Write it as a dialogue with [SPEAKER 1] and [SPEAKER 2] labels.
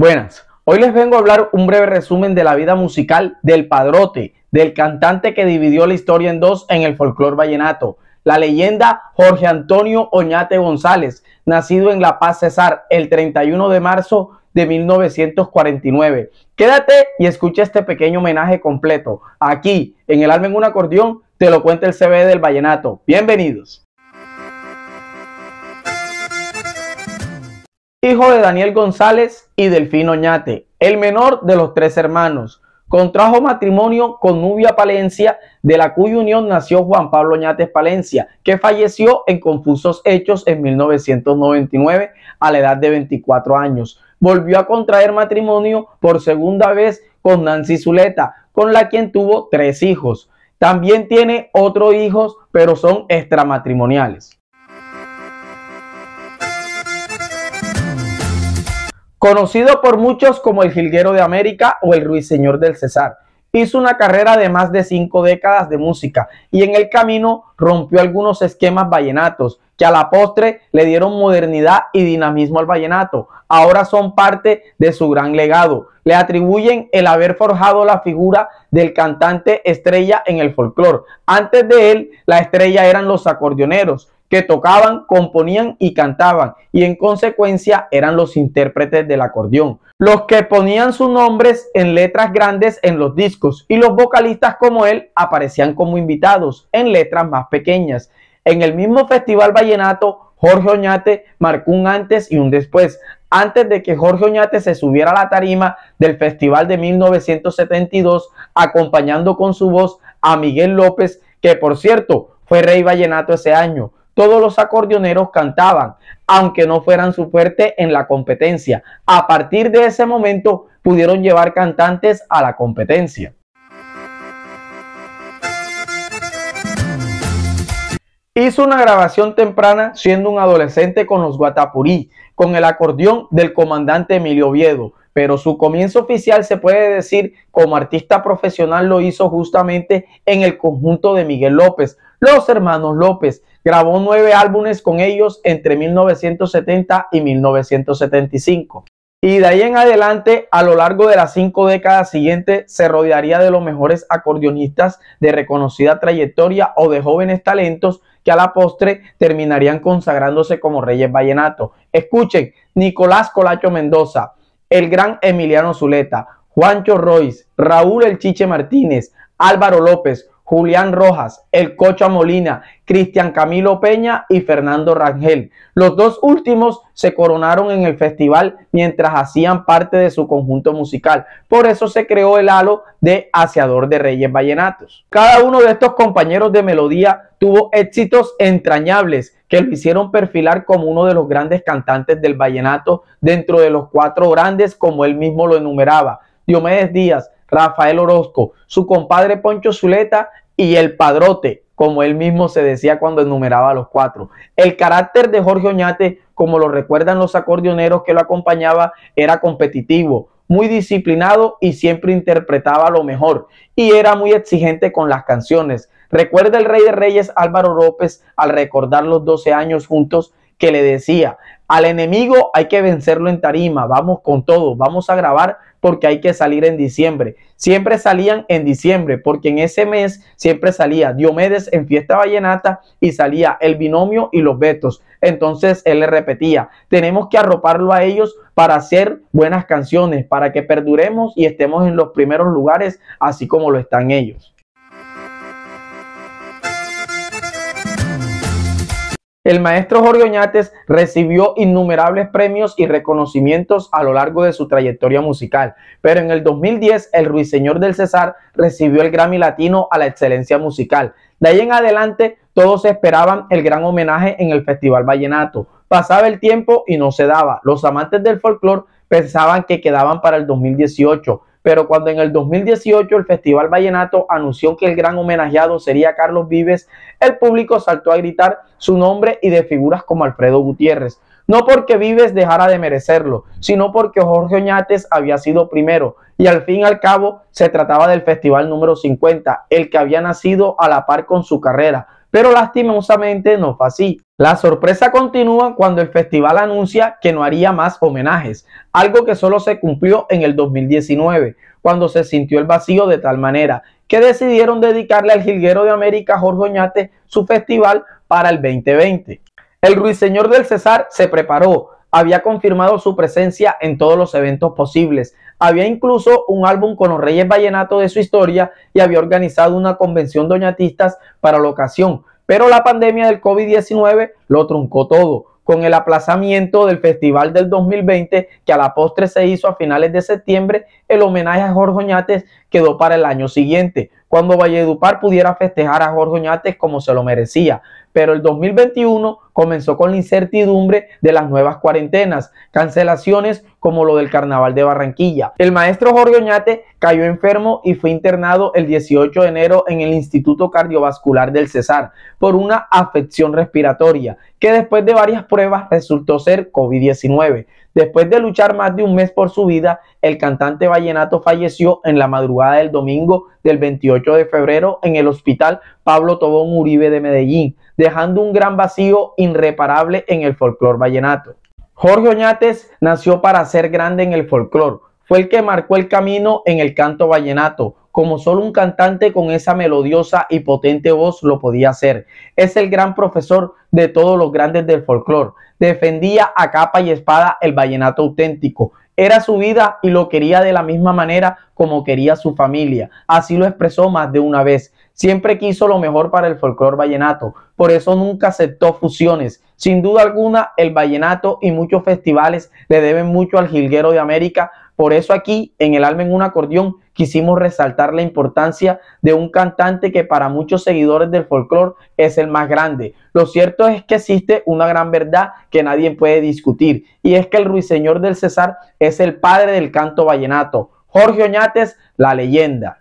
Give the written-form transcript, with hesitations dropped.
[SPEAKER 1] Buenas, hoy les vengo a hablar un breve resumen de la vida musical del Padrote, del cantante que dividió la historia en dos en el folclore vallenato, la leyenda Jorge Antonio Oñate González, nacido en La Paz, Cesar, el 31 de marzo de 1949. Quédate y escucha este pequeño homenaje completo. Aquí, en El Alma en un Acordeón, te lo cuenta el CB del vallenato. Bienvenidos. Hijo de Daniel González y Delfina Oñate, el menor de los tres hermanos. Contrajo matrimonio con Nubia Palencia, de la cuya unión nació Juan Pablo Oñate Palencia, que falleció en confusos hechos en 1999 a la edad de 24 años. Volvió a contraer matrimonio por segunda vez con Nancy Zuleta, con la quien tuvo 3 hijos. También tiene otros hijos, pero son extramatrimoniales. Conocido por muchos como el Jilguero de América o el Ruiseñor del Cesar, hizo una carrera de más de 5 décadas de música y en el camino rompió algunos esquemas vallenatos que a la postre le dieron modernidad y dinamismo al vallenato. Ahora son parte de su gran legado. Le atribuyen el haber forjado la figura del cantante estrella en el folclore. Antes de él, la estrella eran los acordeoneros, que tocaban, componían y cantaban, y en consecuencia eran los intérpretes del acordeón, los que ponían sus nombres en letras grandes en los discos, y los vocalistas como él aparecían como invitados en letras más pequeñas. En el mismo Festival Vallenato, Jorge Oñate marcó un antes y un después. Antes de que Jorge Oñate se subiera a la tarima del festival de 1972, acompañando con su voz a Miguel López, que por cierto fue rey vallenato ese año. Todos los acordeoneros cantaban, aunque no fueran su fuerte en la competencia. A partir de ese momento pudieron llevar cantantes a la competencia. Hizo una grabación temprana siendo un adolescente con los Guatapurí, con el acordeón del comandante Emilio Oviedo, pero su comienzo oficial se puede decir como artista profesional lo hizo justamente en el conjunto de Miguel López, los hermanos López. Grabó 9 álbumes con ellos entre 1970 y 1975. Y de ahí en adelante, a lo largo de las 5 décadas siguientes, se rodearía de los mejores acordeonistas de reconocida trayectoria o de jóvenes talentos que a la postre terminarían consagrándose como reyes vallenato. Escuchen: Nicolás Colacho Mendoza, el gran Emiliano Zuleta, Juancho Royce, Raúl El Chiche Martínez, Álvaro López, Julián Rojas, El Cocha Molina, Cristian Camilo Peña y Fernando Rangel. Los dos últimos se coronaron en el festival mientras hacían parte de su conjunto musical. Por eso se creó el halo de Aseador de Reyes Vallenatos. Cada uno de estos compañeros de melodía tuvo éxitos entrañables que lo hicieron perfilar como uno de los grandes cantantes del vallenato dentro de los 4 grandes, como él mismo lo enumeraba: Diomedes Díaz, Rafael Orozco, su compadre Poncho Zuleta y el Padrote, como él mismo se decía cuando enumeraba a los 4. El carácter de Jorge Oñate, como lo recuerdan los acordeoneros que lo acompañaba, era competitivo, muy disciplinado y siempre interpretaba lo mejor, y era muy exigente con las canciones. Recuerda el Rey de Reyes Álvaro López, al recordar los 12 años juntos, que le decía: al enemigo hay que vencerlo en tarima, vamos con todo, vamos a grabar porque hay que salir en diciembre. Siempre salían en diciembre porque en ese mes siempre salía Diomedes en Fiesta Vallenata y salía El Binomio y Los Betos. Entonces él le repetía: tenemos que arroparlo a ellos para hacer buenas canciones, para que perduremos y estemos en los primeros lugares así como lo están ellos. El maestro Jorge Oñate recibió innumerables premios y reconocimientos a lo largo de su trayectoria musical, pero en el 2010 el Ruiseñor del Cesar recibió el Grammy Latino a la excelencia musical. De ahí en adelante todos esperaban el gran homenaje en el Festival Vallenato. Pasaba el tiempo y no se daba. Los amantes del folclore pensaban que quedaban para el 2018, pero cuando en el 2018 el Festival Vallenato anunció que el gran homenajeado sería Carlos Vives, el público saltó a gritar su nombre y de figuras como Alfredo Gutiérrez. No porque Vives dejara de merecerlo, sino porque Jorge Oñate había sido primero y al fin y al cabo se trataba del festival número 50, el que había nacido a la par con su carrera. pero lastimosamente no fue así. La sorpresa continúa cuando el festival anuncia que no haría más homenajes, algo que solo se cumplió en el 2019, cuando se sintió el vacío de tal manera que decidieron dedicarle al jilguero de América Jorge Oñate su festival para el 2020. El Ruiseñor del Cesar se preparó, había confirmado su presencia en todos los eventos posibles, había incluso un álbum con los Reyes Vallenatos de su historia y había organizado una convención de oñatistas para la ocasión, pero la pandemia del COVID-19 lo truncó todo, con el aplazamiento del festival del 2020 que a la postre se hizo a finales de septiembre. El homenaje a Jorge Oñate quedó para el año siguiente, cuando Valledupar pudiera festejar a Jorge Oñate como se lo merecía, pero el 2021 comenzó con la incertidumbre de las nuevas cuarentenas, cancelaciones como lo del Carnaval de Barranquilla. El maestro Jorge Oñate cayó enfermo y fue internado el 18 de enero en el Instituto Cardiovascular del Cesar por una afección respiratoria que después de varias pruebas resultó ser COVID-19. Después de luchar más de un mes por su vida, el cantante vallenato falleció en la madrugada del domingo del 28 de febrero en el Hospital Pablo Tobón Uribe de Medellín, dejando un gran vacío irreparable en el folclore vallenato. Jorge Oñates nació para ser grande en el folclore, fue el que marcó el camino en el canto vallenato, como solo un cantante con esa melodiosa y potente voz lo podía hacer. Es el gran profesor de todos los grandes del folclore. Defendía a capa y espada el vallenato auténtico. Era su vida y lo quería de la misma manera como quería su familia. Así lo expresó más de una vez. Siempre quiso lo mejor para el folclore vallenato. Por eso nunca aceptó fusiones. Sin duda alguna, el vallenato y muchos festivales le deben mucho al jilguero de América. Por eso aquí, en El Alma en un Acordeón, quisimos resaltar la importancia de un cantante que para muchos seguidores del folclore es el más grande. Lo cierto es que existe una gran verdad que nadie puede discutir, y es que el Ruiseñor del Cesar es el padre del canto vallenato. Jorge Oñates, la leyenda.